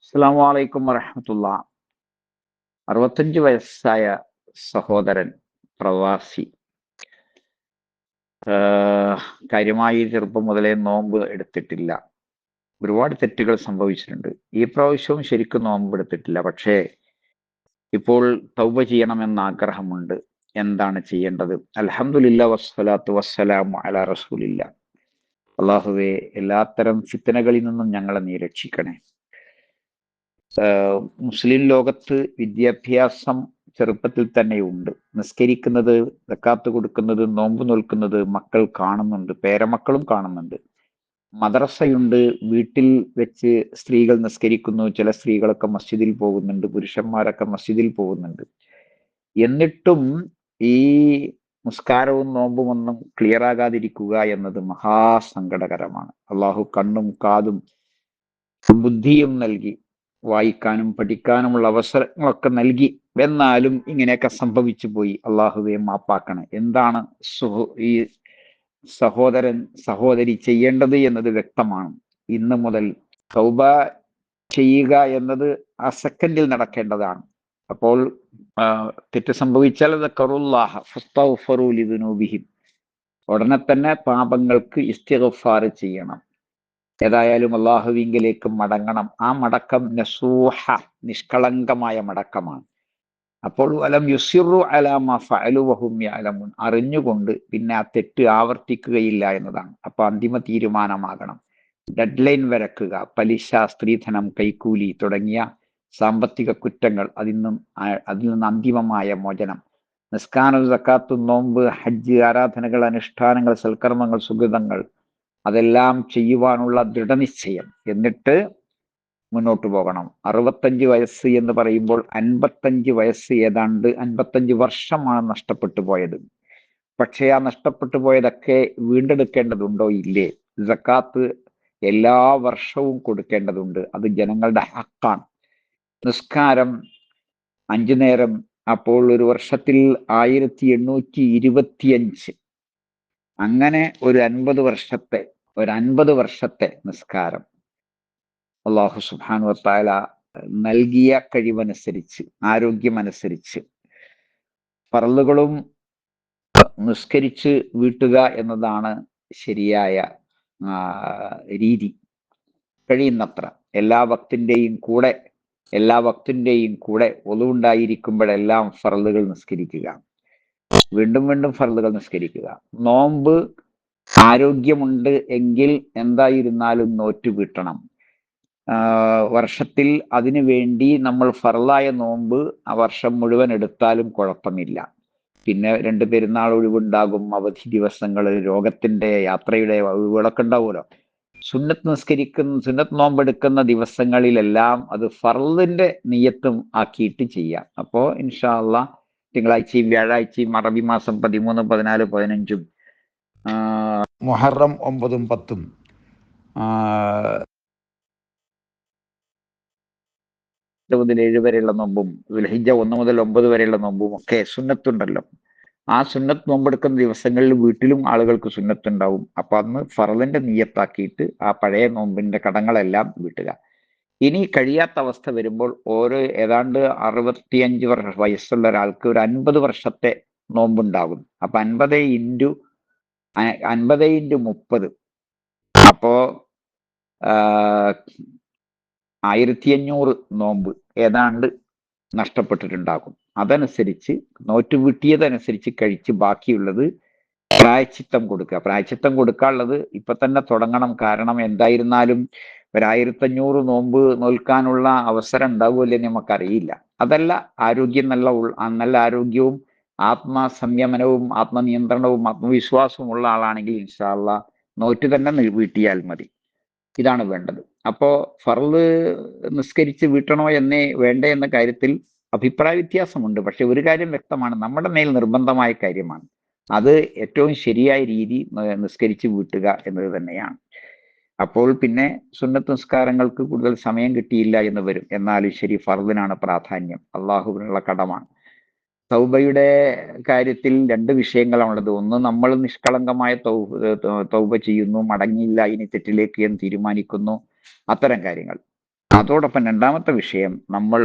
അസ്സലാമു അലൈക്കും വറഹ്മത്തുള്ളാ. 65 വയസ്സായ സഹോദരൻ പ്രവാസി. ആഹ് കാര്യമായി ചെറുപ്പം മുതലേ നോമ്പ് എടുത്തിട്ടില്ല. ഒരുപാട് തെറ്റുകൾ സംഭവിച്ചിട്ടുണ്ട്. ഈ പ്രാവശ്യവും ശരിക്കും നോമ്പ് എടുത്തിട്ടില്ല. പക്ഷേ ഇപ്പോൾ തൗബ ചെയ്യണമെന്ന് ആഗ്രഹമുണ്ട്. എന്താണ് ചെയ്യേണ്ടത്? അൽഹംദുലില്ലാ വസ്സലാത്തു വസ്സലാമു അലാ റസൂലില്ലാ. അല്ലാഹുവേ, എല്ലാത്തരം ഫിത്നകളിൽ നിന്നും ഞങ്ങളെ നീ രക്ഷിക്കണേ. മുസ്ലിം ലോകത്ത് വിദ്യാഭ്യാസം ചെറുപ്പത്തിൽ തന്നെ ഉണ്ട്. നിസ്കരിക്കുന്നത്, സക്കാത്ത് കൊടുക്കുന്നത്, നോമ്പ് നോൽക്കുന്നത് മക്കൾ കാണുന്നുണ്ട്, പേരമക്കളും കാണുന്നുണ്ട്. മദ്രസയുണ്ട്, വീട്ടിൽ വെച്ച് സ്ത്രീകൾ നിസ്കരിക്കുന്നു, ചില സ്ത്രീകളൊക്കെ മസ്ജിദിൽ പോകുന്നുണ്ട്, പുരുഷന്മാരൊക്കെ മസ്ജിദിൽ പോകുന്നുണ്ട്. എന്നിട്ടും ഈ നിസ്കാരവും നോമ്പും ഒന്നും ക്ലിയർ ആകാതിരിക്കുക എന്നത് മഹാസങ്കടകരമാണ്. അള്ളാഹു കണ്ണും കാതും ബുദ്ധിയും നൽകി, വായിക്കാനും പഠിക്കാനുമുള്ള അവസരങ്ങളൊക്കെ നൽകി. എന്നാലും ഇങ്ങനെയൊക്കെ സംഭവിച്ചു പോയി. അള്ളാഹുവെ മാപ്പാക്കണേ. എന്താണ് ഈ സഹോദരൻ സഹോദരി ചെയ്യേണ്ടത് എന്നത് വ്യക്തമാണ്. ഇന്ന് മുതൽ തൗബ ചെയ്യുക എന്നത് ആ സെക്കൻഡിൽ നടക്കേണ്ടതാണ്. അപ്പോൾ തെറ്റ് സംഭവിച്ചാൽ ഉടനെ തന്നെ പാപങ്ങൾക്ക് ഇസ്തിഗ്ഫാർ ചെയ്യണം. ഏതായാലും അള്ളാഹുവിങ്കലേക്ക് മടങ്ങണം. ആ മടക്കം നസൂഹ, നിഷ്കളങ്കമായ മടക്കമാണ്. അപ്പോൾ വലം യുസിറു അലാ മാ ഫഅലു വഹും യഅലമൂൻ, അറിഞ്ഞുകൊണ്ട് പിന്നെ ആ തെറ്റ് ആവർത്തിക്കുകയില്ല എന്നതാണ്. അപ്പൊ അന്തിമ തീരുമാനമാകണം. ഡെഡ് ലൈൻ വരക്കുക. പലിശ, സ്ത്രീധനം, കൈക്കൂലി തുടങ്ങിയ സാമ്പത്തിക കുറ്റങ്ങൾ, അതിൽ നിന്ന് അന്തിമമായ മോചനം. നിസ്കാരം, സക്കാത്ത്, നോമ്പ്, ഹജ്ജ്, ആരാധനകൾ, അനുഷ്ഠാനങ്ങൾ, സൽക്കർമ്മങ്ങൾ, സുഗതങ്ങൾ, അതെല്ലാം ചെയ്യുവാനുള്ള ദൃഢനിശ്ചയം. എന്നിട്ട് മുന്നോട്ട് പോകണം. 65 വയസ്സ് എന്ന് പറയുമ്പോൾ 55 വയസ്സ്, ഏതാണ്ട് 55 വർഷമാണ് നഷ്ടപ്പെട്ടു പോയത്. പക്ഷേ ആ നഷ്ടപ്പെട്ടു പോയതൊക്കെ വീണ്ടെടുക്കേണ്ടതുണ്ടോ? ഇല്ലേ? സക്കാത്ത് എല്ലാ വർഷവും കൊടുക്കേണ്ടതുണ്ട്. അത് ജനങ്ങളുടെ ഹക്കാണ്. നിസ്കാരം 5 നേരം, അപ്പോൾ ഒരു വർഷത്തിൽ 1825. അങ്ങനെ ഒരു 50 വർഷത്തെ നിസ്കാരം അള്ളാഹു സുബ്ഹാനഹു വതആല നൽകിയ കഴിവനുസരിച്ച്, ആരോഗ്യമനുസരിച്ച് ഫർളുകളും നിസ്കരിച്ച് വീട്ടുക എന്നതാണ് ശരിയായ രീതി. കഴിയുന്നത്ര എല്ലാ വക്തിന്റെയും കൂടെ ഒളിവുണ്ടായിരിക്കുമ്പോഴെല്ലാം ഫർളുകൾ നിസ്കരിക്കുക. വീണ്ടും വീണ്ടും ഫർളുകൾ നിസ്കരിക്കുക. നോമ്പ് ആരോഗ്യമുണ്ട് എങ്കിൽ എന്തായിരുന്നാലും നോറ്റു വീട്ടണം. വർഷത്തിൽ അതിനു വേണ്ടി നമ്മൾ ഫർളായ നോമ്പ് ആ വർഷം മുഴുവൻ എടുത്താലും കുഴപ്പമില്ല. പിന്നെ 2 പെരുന്നാൾ ഒഴിവുണ്ടാകും, അവധി ദിവസങ്ങൾ, രോഗത്തിന്റെ, യാത്രയുടെ ഒഴിവുകളൊക്കെ ഉണ്ടാവുമല്ലോ. സുന്നത്ത് നോമ്പെടുക്കുന്ന ദിവസങ്ങളിലെല്ലാം അത് ഫർളിന്റെ നിയത്തും ആക്കിയിട്ട് ചെയ്യാം. അപ്പോ ഇൻഷാ അള്ളാഹ് തിങ്കളാഴ്ചയും വ്യാഴാഴ്ചയും അറബി മാസം 13, 14, 15, മുഹറം 9, 10, മുതൽ 7 വരെയുള്ള നോമ്പും ദുൽഹിജ്ജ 1 മുതൽ 9 വരെയുള്ള നോമ്പും ഒക്കെ സുന്നത്തുണ്ടല്ലോ. ആ സുന്നത്ത് നോമ്പെടുക്കുന്ന ദിവസങ്ങളിൽ വീട്ടിലും ആളുകൾക്ക് സുന്നത്തുണ്ടാവും. അപ്പൊ അന്ന് ഫർളിന്റെ നിയത്താക്കിയിട്ട് ആ പഴയ നോമ്പിന്റെ കടങ്ങളെല്ലാം വീട്ടുക. ഇനി കഴിയാത്ത അവസ്ഥ വരുമ്പോൾ ഏതാണ്ട് 65 വയസ്സുള്ള ഒരാൾക്ക് ഒരു 50 വർഷത്തെ നോമ്പുണ്ടാകും. അപ്പൊ 50 × 30, അപ്പോ 1500 നോമ്പ് ഏതാണ്ട് നഷ്ടപ്പെട്ടിട്ടുണ്ടാകും. അതനുസരിച്ച് നോറ്റ് വീട്ടിയതനുസരിച്ച് കഴിച്ച് ബാക്കിയുള്ളത് പ്രായശ്ചിത്തം കൊടുക്കുക. പ്രായശ്ചിത്തം കൊടുക്കാനുള്ളത് ഇപ്പൊ തന്നെ തുടങ്ങണം. കാരണം എന്തായിരുന്നാലും ഒരു 1500 നോമ്പ് നോൽക്കാനുള്ള അവസരം ഉണ്ടാവുമല്ലേ നമുക്കറിയില്ല. അതല്ല, നല്ല ആരോഗ്യവും ആത്മസംയമനവും ആത്മനിയന്ത്രണവും ആത്മവിശ്വാസവും ഉള്ള ആളാണെങ്കിൽ ഇൻഷാ അള്ളാഹ് നോറ്റ് തന്നെ വീട്ടിയാൽ മതി. ഇതാണ് വേണ്ടത്. അപ്പോ ഫർള് നിസ്കരിച്ച് വീട്ടണോ വേണ്ടേ എന്ന കാര്യത്തിൽ അഭിപ്രായ വ്യത്യാസമുണ്ട്. പക്ഷെ ഒരു കാര്യം വ്യക്തമാണ്, നമ്മുടെ മേൽ നിർബന്ധമായ കാര്യമാണ്. അത് ഏറ്റവും ശരിയായ രീതി നിസ്കരിച്ച് വീട്ടുക എന്നത് തന്നെയാണ്. അപ്പോൾ പിന്നെ സുന്നത്ത് നിസ്കാരങ്ങൾക്ക് കൂടുതൽ സമയം കിട്ടിയില്ല എന്ന് വരും. എന്നാലും ശരി, ഫർദിനാണ് പ്രാധാന്യം. അള്ളാഹുവിനുള്ള കടമാണ്. തൗബയുടെ കാര്യത്തിൽ 2 വിഷയങ്ങളാണുള്ളത്. ഒന്ന്, നമ്മൾ നിഷ്കളങ്കമായ തൗബ ചെയ്യുന്നു, മടങ്ങിയില്ല ഇനി തെറ്റിലേക്ക് എന്ന് തീരുമാനിക്കുന്നു, അത്തരം കാര്യങ്ങൾ. അതോടൊപ്പം രണ്ടാമത്തെ വിഷയം, നമ്മൾ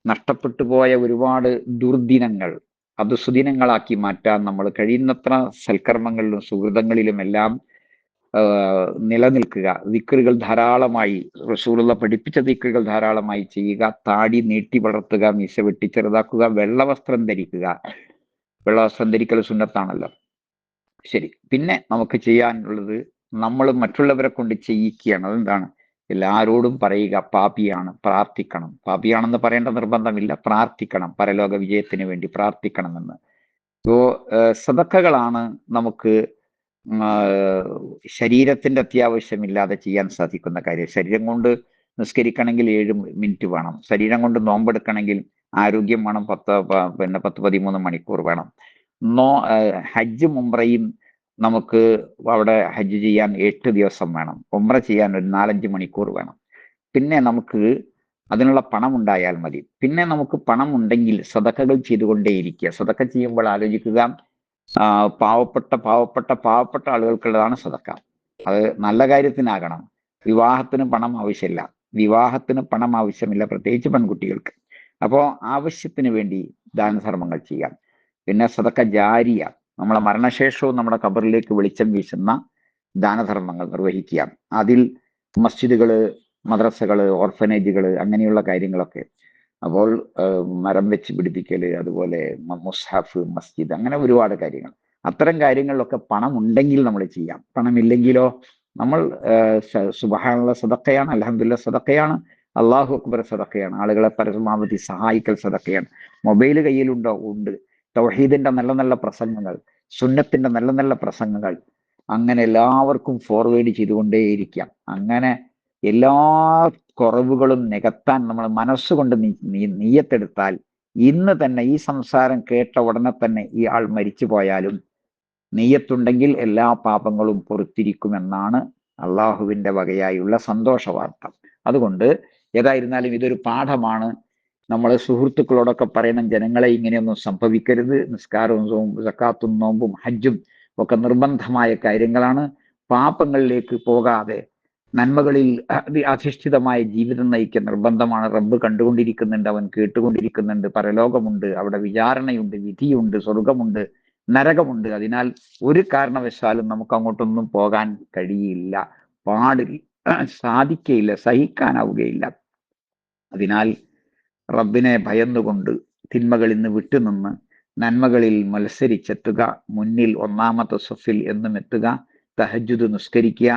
നഷ്ടപ്പെട്ടു പോയ ഒരുപാട് ദുർദിനങ്ങൾ അത് സുദിനങ്ങളാക്കി മാറ്റാൻ നമ്മൾ കഴിയുന്നത്ര സൽക്കർമ്മങ്ങളിലും സുഹൃതങ്ങളിലുമെല്ലാം നിലനിൽക്കുക. ദിക്റുകൾ ധാരാളമായി, റസൂലുള്ള പഠിപ്പിച്ച ദിക്റുകൾ ധാരാളമായി ചെയ്യുക. താടി നീട്ടി വളർത്തുക, മീശ വെട്ടി ചെറുതാക്കുക, വെള്ളവസ്ത്രം ധരിക്കുക. വെള്ളവസ്ത്രം ധരിക്കൽ സുന്നത്താണല്ലോ. ശരി. പിന്നെ നമുക്ക് ചെയ്യാനുള്ളത്, നമ്മൾ മറ്റുള്ളവരെ കൊണ്ട് ചെയ്യിക്കുകയാണ്. അതെന്താണ്? എല്ലാവരോടും പറയുക പാപിയാണ്, പ്രാർത്ഥിക്കണം. പാപിയാണെന്ന് പറയേണ്ട നിർബന്ധമില്ല, പ്രാർത്ഥിക്കണം. പരലോക വിജയത്തിന് വേണ്ടി പ്രാർത്ഥിക്കണമെന്ന്. ഇപ്പോ സദക്കകളാണ് നമുക്ക് ശരീരത്തിന്റെ അത്യാവശ്യമില്ലാതെ ചെയ്യാൻ സാധിക്കുന്ന കാര്യം. ശരീരം കൊണ്ട് നിസ്കരിക്കണമെങ്കിൽ 7 മിനിറ്റ് വേണം. ശരീരം കൊണ്ട് നോമ്പെടുക്കണമെങ്കിൽ ആരോഗ്യം വേണം, 10-13 മണിക്കൂർ വേണം. ഹജ്ജും ഉംറയും നമുക്ക് അവിടെ ഹജ്ജ് ചെയ്യാൻ 8 ദിവസം വേണം. ഉംറ ചെയ്യാൻ ഒരു 4-5 മണിക്കൂർ വേണം. പിന്നെ നമുക്ക് അതിനുള്ള പണം ഉണ്ടായാൽ മതി. പിന്നെ നമുക്ക് പണം ഉണ്ടെങ്കിൽ സദക്കകൾ ചെയ്തുകൊണ്ടേയിരിക്കുക. സദക്ക ചെയ്യുമ്പോൾ ആലോചിക്കുക, പാവപ്പെട്ട ആളുകൾക്കുള്ളതാണ് സദക്ക. അത് നല്ല കാര്യത്തിനാകണം. വിവാഹത്തിന് പണം ആവശ്യമില്ല. പ്രത്യേകിച്ച് പെൺകുട്ടികൾക്ക്. അപ്പോൾ ആവശ്യത്തിന് വേണ്ടി ദാനധർമ്മങ്ങൾ ചെയ്യാം. പിന്നെ സദക്ക ജാരിയ, നമ്മളെ മരണശേഷവും നമ്മുടെ ഖബറിലേക്ക് വെളിച്ചം വീശുന്ന ദാനധർമ്മങ്ങൾ നിർവഹിക്കുക. അതിൽ മസ്ജിദുകള്, മദ്രസകള്, ഓർഫനേജുകള്, അങ്ങനെയുള്ള കാര്യങ്ങളൊക്കെ. അപ്പോൾ മരം വെച്ച് പിടിപ്പിക്കല്, അതുപോലെ മുസ്ഹഫ്, മസ്ജിദ്, അങ്ങനെ ഒരുപാട് കാര്യങ്ങൾ. അത്തരം കാര്യങ്ങളിലൊക്കെ പണം ഉണ്ടെങ്കിൽ നമ്മൾ ചെയ്യാം. പണമില്ലെങ്കിലോ നമ്മൾ സുബ്ഹാനല്ലാഹ് സദക്കയാണ്, അൽഹംദുലില്ലാഹ് സദക്കയാണ്, അല്ലാഹു അക്ബർ സദക്കയാണ്, ആളുകളെ പരമാവധി സഹായിക്കൽ സദക്കയാണ്. മൊബൈൽ കയ്യിലുണ്ടോ? ഉണ്ട്. തൗഹീദിന്റെ നല്ല നല്ല പ്രസംഗങ്ങൾ, സുന്നത്തിന്റെ നല്ല നല്ല പ്രസംഗങ്ങൾ, അങ്ങനെ എല്ലാവർക്കും ഫോർവേഡ് ചെയ്തുകൊണ്ടേയിരിക്കാം. അങ്ങനെ എല്ലാ കുറവുകളും നികത്താൻ നമ്മൾ മനസ്സുകൊണ്ട് നീയത്തെടുത്താൽ, ഇന്ന് തന്നെ ഈ സംസാരം കേട്ട ഉടനെ തന്നെ ഈ ആൾ മരിച്ചു പോയാലും നീയത്തുണ്ടെങ്കിൽ എല്ലാ പാപങ്ങളും പൊറുത്തിരിക്കുമെന്നാണ് അള്ളാഹുവിന്റെ വകയായുള്ള സന്തോഷ വാർത്ത. അതുകൊണ്ട് ഏതായിരുന്നാലും ഇതൊരു പാഠമാണ്. നമ്മൾ സുഹൃത്തുക്കളോടൊക്കെ പറയണം, ജനങ്ങളെ ഇങ്ങനെയൊന്നും സംഭവിക്കരുത്. നിസ്കാരവും സക്കാത്തും നോമ്പും ഹജ്ജും ഒക്കെ നിർബന്ധമായ കാര്യങ്ങളാണ്. പാപങ്ങളിലേക്ക് പോകാതെ നന്മകളിൽ അധിഷ്ഠിതമായ ജീവിതം നയിക്കാൻ നിർബന്ധമാണ്. റബ്ബ് കണ്ടുകൊണ്ടിരിക്കുന്നുണ്ട്, അവൻ കേട്ടുകൊണ്ടിരിക്കുന്നുണ്ട്. പരലോകമുണ്ട്, അവിടെ വിചാരണയുണ്ട്, വിധിയുണ്ട്, സ്വർഗമുണ്ട്, നരകമുണ്ട്. അതിനാൽ ഒരു കാരണവശാലും നമുക്ക് അങ്ങോട്ടൊന്നും പോകാൻ കഴിയില്ല, പാടില്ല, സാധിക്കയില്ല, സഹിക്കാനാവുകയില്ല. അതിനാൽ റബ്ബിനെ ഭയന്നുകൊണ്ട് തിന്മകളിൽ നിന്ന് വിട്ടുനിന്ന് നന്മകളിൽ മത്സരിച്ചെത്തുക. മുന്നിൽ ഒന്നാമത്തെ സഫിൽ എന്നും എത്തുക. തഹജ്ജുദ് നിസ്കരിക്കുക.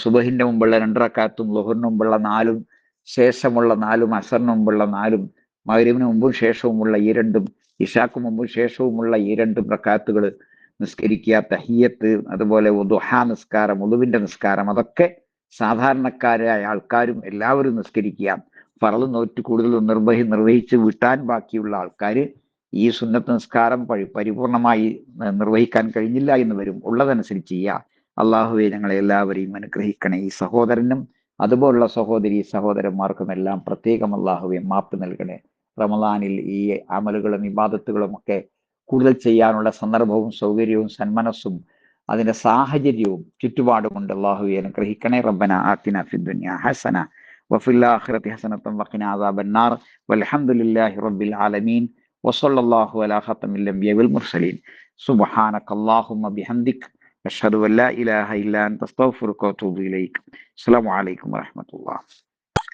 സുബഹിന്റെ മുമ്പുള്ള 2 റക്അത്തും ളുഹറിന് മുമ്പുള്ള 4-ഉം ശേഷമുള്ള 4-ഉം അസറിന് മുമ്പുള്ള 4-ഉം മഗ്‌രിബിന് മുമ്പും ശേഷവുമുള്ള ഈ 2-ഉം ഇശാക്ക് മുമ്പും ശേഷവുമുള്ള ഈ 2 റക്അത്തുകൾ നിസ്കരിക്കുക. തഹിയ്യത്ത്, അതുപോലെ ദുഹാ നിസ്കാരം, ഉളുവിന്റെ നിസ്കാരം, അതൊക്കെ സാധാരണക്കാരായ ആൾക്കാരും എല്ലാവരും നിസ്കരിക്കുക. ഫർള് നോറ്റ് കൂടുതൽ നിർവഹിച്ച് വിട്ടാൻ ബാക്കിയുള്ള ആൾക്കാർ ഈ സുന്നത്ത് നിസ്കാരം പരിപൂർണമായി നിർവഹിക്കാൻ കഴിഞ്ഞില്ല എന്ന് വരും. ഉള്ളതനുസരിച്ച് ചെയ്യുക. അള്ളാഹുവെ ഞങ്ങളെ എല്ലാവരെയും അനുഗ്രഹിക്കണേ. ഈ സഹോദരനും അതുപോലുള്ള സഹോദരി സഹോദരന്മാർക്കും എല്ലാം പ്രത്യേകം അള്ളാഹുവെ മാപ്പ് നൽകണേ. റമദാനിൽ ഈ അമലുകളും ഇബാദത്തുകളും ഒക്കെ കൂടുതൽ ചെയ്യാനുള്ള സന്ദർഭവും സൗകര്യവും സന്മനസ്സും അതിന്റെ സാഹചര്യവും ചുറ്റുപാടുമുണ്ട്. അള്ളാഹുവെ അനുഗ്രഹിക്കണേ. റബ്ബന ആതിന ഫിദ്ദുനിയ ഹസന വഫിൽ ആഖിറതി ഹസനതൻ വഖിന അദാബന്നാർ വൽഹംദുലില്ലാഹി റബ്ബിൽ ആലമീൻ വസല്ലല്ലാഹു അലാ ഖാതമിൽ അംബിയാ വൽ മുർസലീൻ സുബ്ഹാനകല്ലാഹുമ്മ ബിഹംദിക അഷ്ഹദു അൻ ലാ ഇലാഹ ഇല്ലാ അൻത അസ്തഗ്ഫിറുക വഅതൂബു ഇലൈക്. അസ്സലാമു അലൈക്കും വറഹ്മത്തുള്ളാഹി.